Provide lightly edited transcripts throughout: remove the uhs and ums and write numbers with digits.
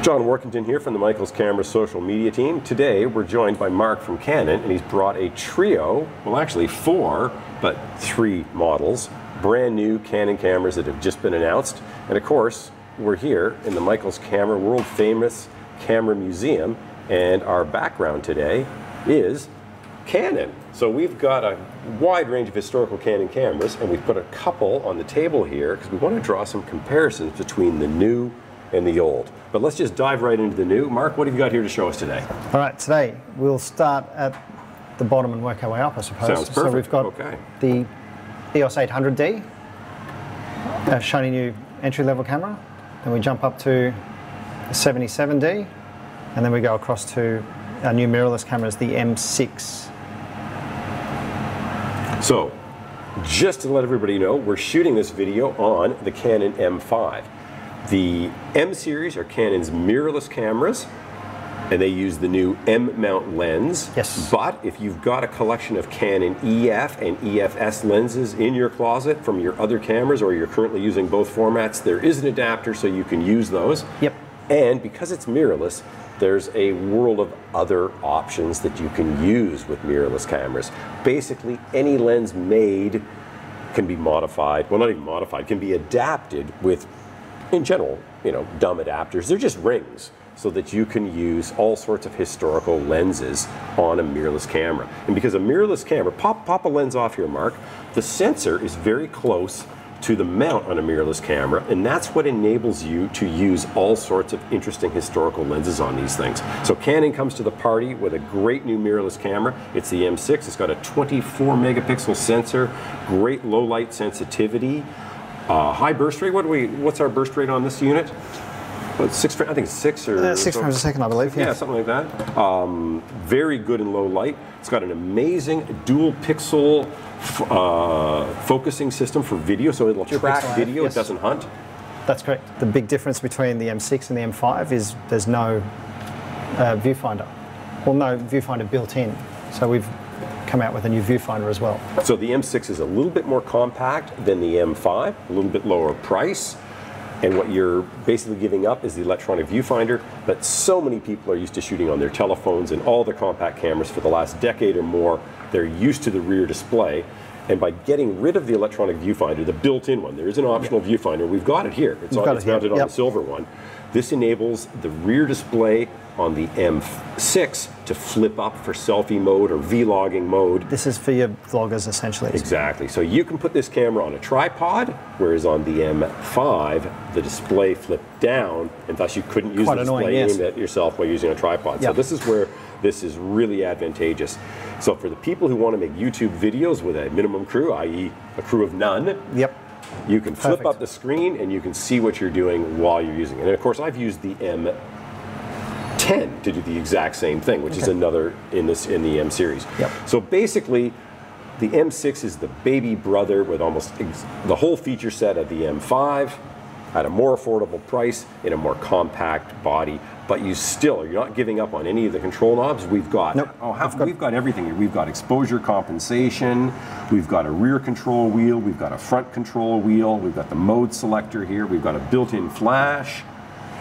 John Workington here from the Michaels Camera social media team. Today we're joined by Mark from Canon, and he's brought a trio, well actually 4, but 3 models, brand new Canon cameras that have just been announced. And of course, we're here in the Michaels Camera world famous camera museum, and our background today is Canon. So we've got a wide range of historical Canon cameras, and we've put a couple on the table here because we want to draw some comparisons between the new and the old. But let's just dive right into the new. Mark, what have you got here to show us today? All right, today we'll start at the bottom and work our way up, I suppose. Sounds perfect. So we've got the EOS 800D, a shiny new entry-level camera. Then we jump up to the 77D, and then we go across to our new mirrorless cameras, the M6. So, just to let everybody know, we're shooting this video on the Canon M5. The M series are Canon's mirrorless cameras, and they use the new M mount lens. Yes. But if you've got a collection of Canon EF and EFS lenses in your closet from your other cameras, or you're currently using both formats, there is an adapter so you can use those. Yep. And because it's mirrorless, there's a world of other options that you can use with mirrorless cameras. Basically, any lens made can be modified, well, not even modified, can be adapted with, in general, you know, dumb adapters. They're just rings so that you can use all sorts of historical lenses on a mirrorless camera. And because a mirrorless camera, pop a lens off here, Mark, the sensor is very close to the mount on a mirrorless camera, and that's what enables you to use all sorts of interesting historical lenses on these things. So Canon comes to the party with a great new mirrorless camera. It's the M6. It's got a 24 megapixel sensor, great low light sensitivity, high burst rate. What's our burst rate on this unit? Well, I think it's 6 or 6 frames a second, I believe. Yeah, something like that. Very good in low light. It's got an amazing dual pixel focusing system for video, so it'll track video. Yes. It doesn't hunt. That's correct. The big difference between the M6 and the M5 is there's no viewfinder. Well, no viewfinder built in. So we've come out with a new viewfinder as well. So the M6 is a little bit more compact than the M5, a little bit lower price. And what you're basically giving up is the electronic viewfinder, but so many people are used to shooting on their telephones and all the compact cameras for the last decade or more. They're used to the rear display, and by getting rid of the electronic viewfinder, the built-in one, there is an optional viewfinder, we've got it here. It's mounted on the silver one. This enables the rear display on the M6 to flip up for selfie mode or vlogging mode. This is for your vloggers, essentially. Exactly. So you can put this camera on a tripod, whereas on the M5, the display flipped down, and thus you couldn't use the display aimed at yourself while using a tripod. So this is where this is really advantageous. So for the people who want to make YouTube videos with a minimum crew, i.e. a crew of none, you can flip up the screen and you can see what you're doing while you're using it. And of course, I've used the M10 to do the exact same thing, which is another in the M series. So basically, the M6 is the baby brother with almost the whole feature set of the M5 at a more affordable price in a more compact body. But you're not giving up on any of the control knobs. We've got we've got everything here. We've got exposure compensation, we've got a rear control wheel, we've got a front control wheel, we've got the mode selector here, we've got a built-in flash,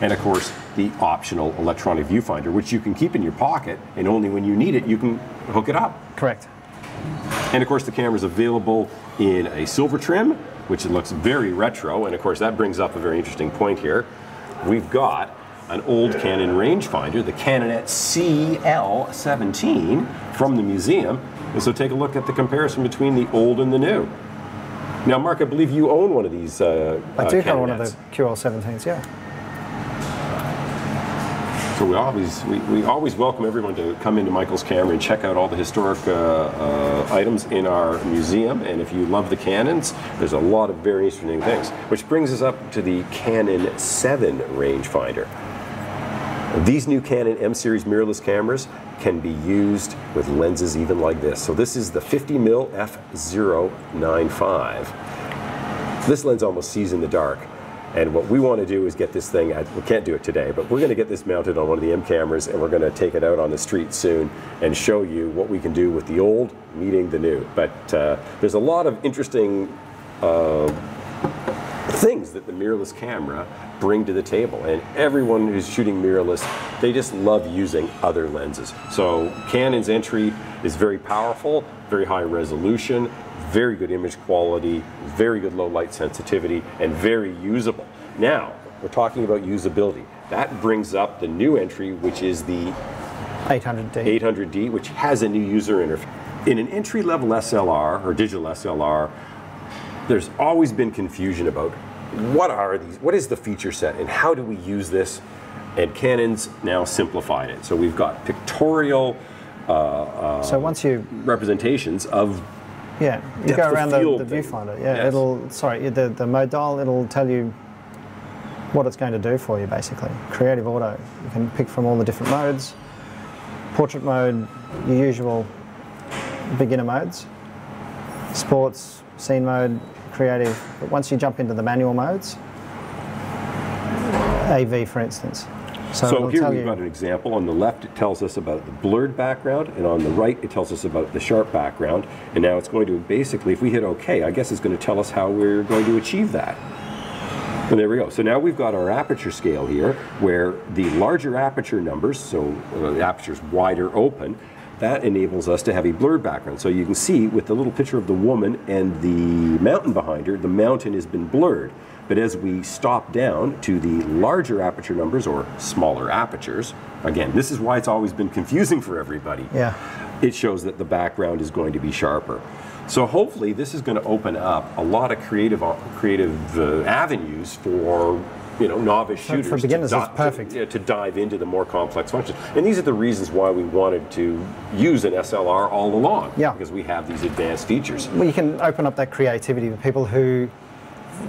and of course the optional electronic viewfinder, which you can keep in your pocket, and only when you need it you can hook it up. Correct. And of course the camera is available in a silver trim, which it looks very retro, and of course that brings up a very interesting point here. We've got an old Canon rangefinder, the Canon CL17 from the museum. And so take a look at the comparison between the old and the new. Now, Mark, I believe you own one of these I do have one of the QL17s, yeah. So we always welcome everyone to come into Michaels Camera and check out all the historic items in our museum. And if you love the Canons, there's a lot of very interesting things. Which brings us up to the Canon 7 rangefinder. These new Canon M series mirrorless cameras can be used with lenses even like this. So this is the 50mm f/0.95. This lens almost sees in the dark. And what we want to do is get this thing, we can't do it today, but we're going to get this mounted on one of the M cameras, and we're going to take it out on the street soon and show you what we can do with the old meeting the new. But there's a lot of interesting things that the mirrorless camera bring to the table. And everyone who's shooting mirrorless, they just love using other lenses. So Canon's entry is very powerful, very high resolution, very good image quality, very good low light sensitivity, and very usable. Now, we're talking about usability. That brings up the new entry, which is the 800D. 800D, which has a new user interface. In an entry-level SLR, or digital SLR, there's always been confusion about what is the feature set and how do we use this? And Canon's now simplified it. So we've got pictorial so once you representations of you go around the viewfinder. Yeah, yes. The mode dial, it'll tell you what it's going to do for you basically. Creative auto, you can pick from all the different modes. Portrait mode, your usual beginner modes. Sports, scene mode, creative. But once you jump into the manual modes, AV for instance. So here we've got an example. On the left it tells us about the blurred background, and on the right it tells us about the sharp background. And now it's going to basically, if we hit OK, I guess it's going to tell us how we're going to achieve that. And there we go. So now we've got our aperture scale here, where the larger aperture numbers, so the aperture's wider open, that enables us to have a blurred background. So you can see with the little picture of the woman and the mountain behind her, the mountain has been blurred. But as we stop down to the larger aperture numbers, or smaller apertures, again, this is why it's always been confusing for everybody. Yeah. It shows that the background is going to be sharper. So hopefully this is going to open up a lot of creative avenues for novice shooters. For beginners, it's perfect. To dive into the more complex functions. And these are the reasons why we wanted to use an SLR all along. Yeah. Because we have these advanced features. Well, you can open up that creativity with people who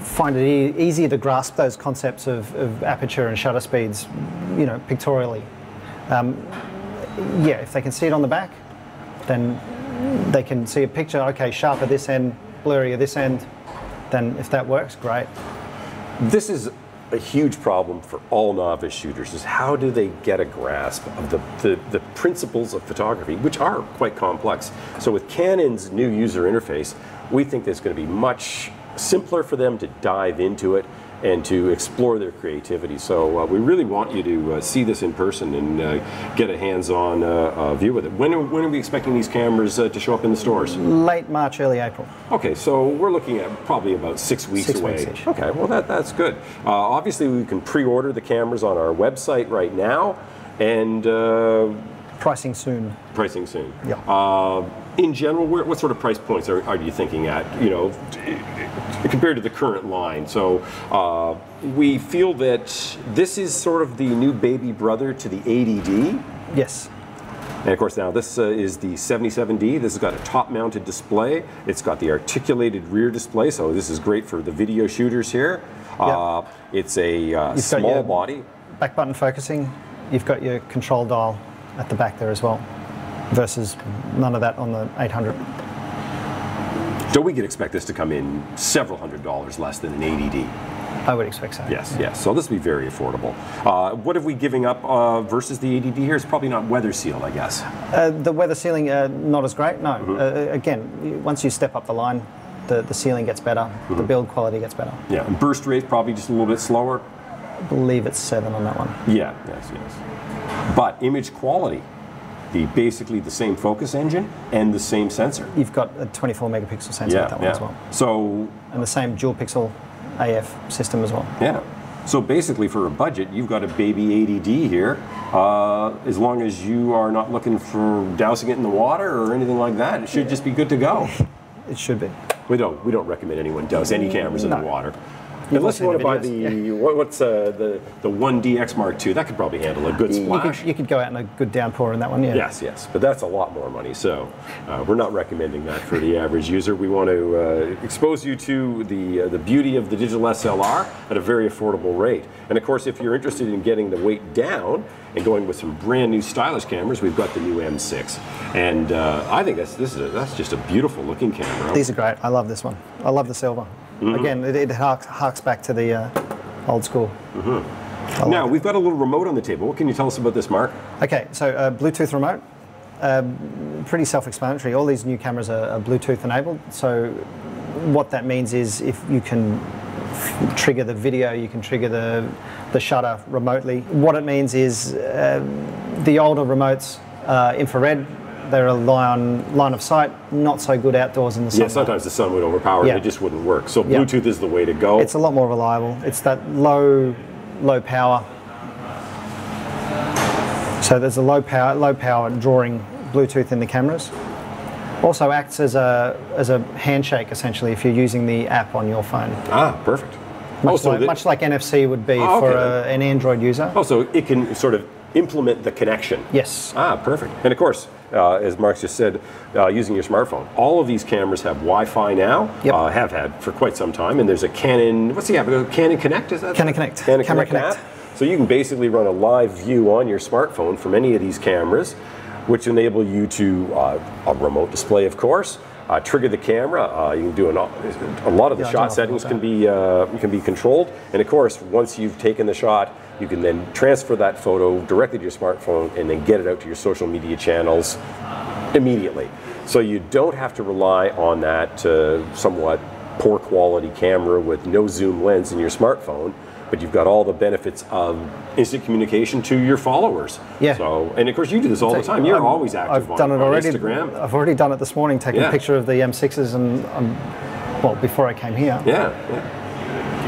find it easier to grasp those concepts of aperture and shutter speeds, pictorially. If they can see it on the back, then they can see a picture, okay, sharp at this end, blurry at this end, then if that works, great. This is a huge problem for all novice shooters, is how do they get a grasp of the principles of photography, which are quite complex. So with Canon's new user interface, we think it's going to be much simpler for them to dive into it and to explore their creativity. So we really want you to see this in person and get a hands-on view with it. When are we expecting these cameras to show up in the stores? Late March, early April. Okay, so we're looking at probably about 6 weeks away. 6 weeks-ish. Okay, well that's good. Obviously we can pre-order the cameras on our website right now, and pricing soon. Pricing soon. Yeah. In general, what sort of price points are you thinking at, compared to the current line? So we feel that this is sort of the new baby brother to the 80D. Yes. And of course now this is the 77D. This has got a top-mounted display. It's got the articulated rear display, so this is great for the video shooters here. Yep. It's a small body. Back button focusing. You've got your control dial at the back there as well, versus none of that on the 800. So we could expect this to come in several $100s less than an 80D. I would expect so. Yes, yes. So this will be very affordable. What are we giving up versus the 80D here? It's probably not weather sealed, I guess. The weather sealing, not as great, no. Mm-hmm. Again, once you step up the line, the sealing gets better, mm-hmm. The build quality gets better. Yeah, and burst rate probably just a little bit slower. I believe it's 7 on that one. Yeah, yes. But image quality, basically the same focus engine and the same sensor. You've got a 24 megapixel sensor with that one as well. So, and the same dual pixel AF system as well. Yeah. So basically for a budget, you've got a baby 80D here. As long as you are not looking for dousing it in the water or anything like that, it should just be good to go. It should be. We don't recommend anyone douse any cameras in the water. Unless you want to buy the what's the 1DX Mark II, that could probably handle a good splash. You could go out in a good downpour in that one, yeah. Yes, but that's a lot more money. So we're not recommending that for the average user. We want to expose you to the beauty of the digital SLR at a very affordable rate. And of course, if you're interested in getting the weight down and going with some brand new stylish cameras, we've got the new M6. And I think that's just a beautiful looking camera. These are great. I love this one. I love the silver. Mm-hmm. Again, it harks back to the old school. Mm-hmm. Now, we've got a little remote on the table. What can you tell us about this, Mark? Okay, so Bluetooth remote, pretty self-explanatory. All these new cameras are Bluetooth enabled. So what that means is if you can trigger the video, you can trigger the shutter remotely. What it means is the older remotes, infrared, they rely on line of sight, not so good outdoors in the sun. Yeah, sometimes the sun would overpower it, it just wouldn't work. So Bluetooth is the way to go. It's a lot more reliable. It's that low power. So there's a low power drawing Bluetooth in the cameras. Also acts as a handshake essentially if you're using the app on your phone. Ah, perfect. Much like NFC would be for an Android user. Oh, so it can sort of implement the connection. Yes. Ah, perfect. And of course, as Mark just said, using your smartphone. All of these cameras have Wi-Fi now, have had for quite some time, and there's a Canon, what's the app? Canon Connect, is that? Canon Connect. Canon Connect app. So you can basically run a live view on your smartphone from any of these cameras, which enable you to, a remote display of course, trigger the camera. You can do a lot of the shot settings can be controlled, and of course once you've taken the shot, you can then transfer that photo directly to your smartphone and then get it out to your social media channels immediately. So you don't have to rely on that somewhat poor quality camera with no zoom lens in your smartphone, but you've got all the benefits of instant communication to your followers. Yeah. So, and of course you do this all the time. You're always active on Instagram. I've already done it this morning, taking a picture of the M6s and, well, before I came here. Yeah.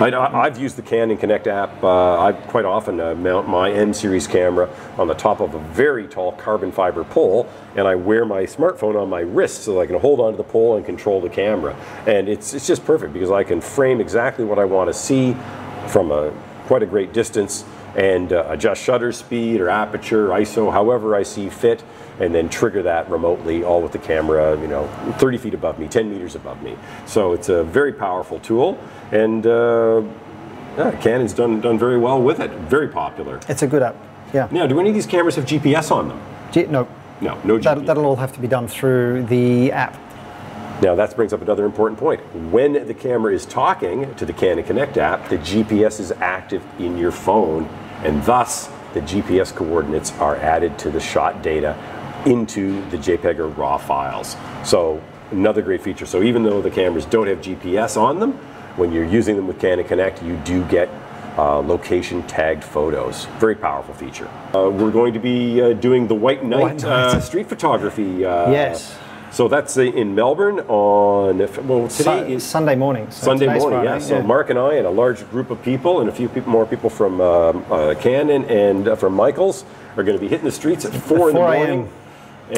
I've used the Canon Connect app. I quite often mount my M series camera on the top of a very tall carbon fiber pole, and I wear my smartphone on my wrist so I can hold onto the pole and control the camera. And it's just perfect because I can frame exactly what I want to see from quite a great distance and adjust shutter speed or aperture, ISO, however I see fit, and then trigger that remotely, all with the camera, 30 feet above me, 10 meters above me. So it's a very powerful tool, and Canon's done very well with it. Very popular. It's a good app. Yeah. Now, do any of these cameras have GPS on them? No. No GPS. That'll all have to be done through the app. Now that brings up another important point. When the camera is talking to the Canon Connect app, the GPS is active in your phone, and thus the GPS coordinates are added to the shot data into the JPEG or RAW files. So another great feature. So even though the cameras don't have GPS on them, when you're using them with Canon Connect, you do get location tagged photos. Very powerful feature. We're going to be doing the White Night street photography. Yes. So that's in Melbourne on, well, today is Sunday morning. So Sunday morning, Friday, yeah. So Mark and I and a large group of people and a few more people from Canon and from Michaels are going to be hitting the streets at 4 in the morning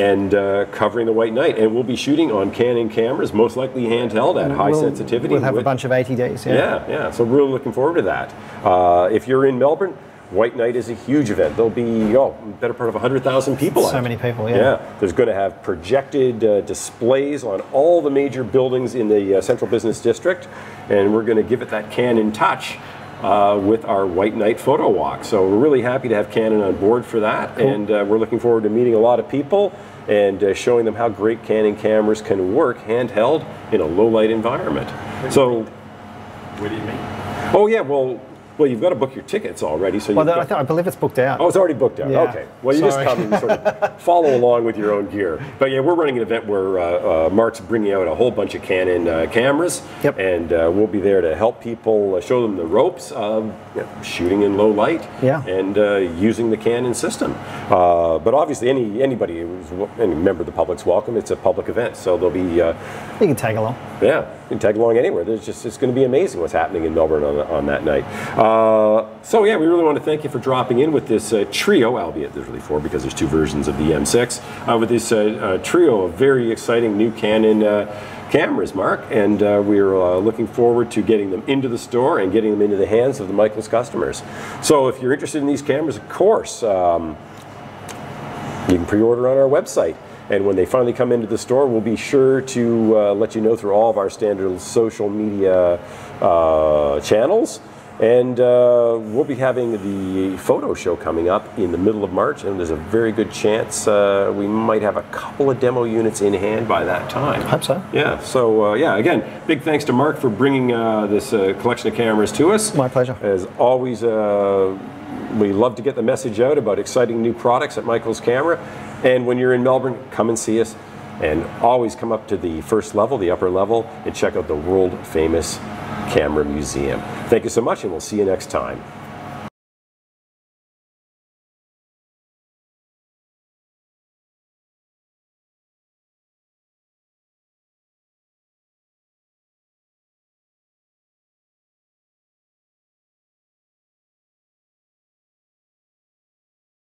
and covering the White Night. And we'll be shooting on Canon cameras, most likely handheld at high sensitivity. We'll have a bunch of 80Ds, yeah. So we're really looking forward to that. If you're in Melbourne, White Night is a huge event. There'll be, better part of 100,000 people out. So many people, yeah. There's going to have projected displays on all the major buildings in the Central Business District, and we're going to give it that Canon touch with our White Night Photo Walk. So we're really happy to have Canon on board for that, and we're looking forward to meeting a lot of people and showing them how great Canon cameras can work handheld in a low-light environment. So, what do you mean? Oh yeah, well, you've got to book your tickets already. So I believe it's booked out. Oh, it's already booked out. Yeah. Okay. Well, you just come and sort of follow along with your own gear. But yeah, we're running an event where Mark's bringing out a whole bunch of Canon cameras, and we'll be there to help people, show them the ropes of shooting in low light and using the Canon system. But obviously, anybody any member of the public's welcome. It's a public event, so there'll be. You can tag along. Yeah, you can tag along anywhere. It's going to be amazing what's happening in Melbourne on that night. So yeah, we really want to thank you for dropping in with this trio, albeit there's really 4 because there's 2 versions of the M6, with this trio of very exciting new Canon cameras, Mark, and we're looking forward to getting them into the store and getting them into the hands of the Michaels customers. So if you're interested in these cameras, of course, you can pre-order on our website. And when they finally come into the store, we'll be sure to let you know through all of our standard social media channels. And we'll be having the photo show coming up in the middle of March, and there's a very good chance we might have a couple of demo units in hand by that time. I hope so. Yeah, so again, big thanks to Mark for bringing this collection of cameras to us. My pleasure. As always, we love to get the message out about exciting new products at Michaels Camera. And when you're in Melbourne, come and see us. And always come up to the first level, the upper level, and check out the world famous Camera Museum. Thank you so much, and we'll see you next time.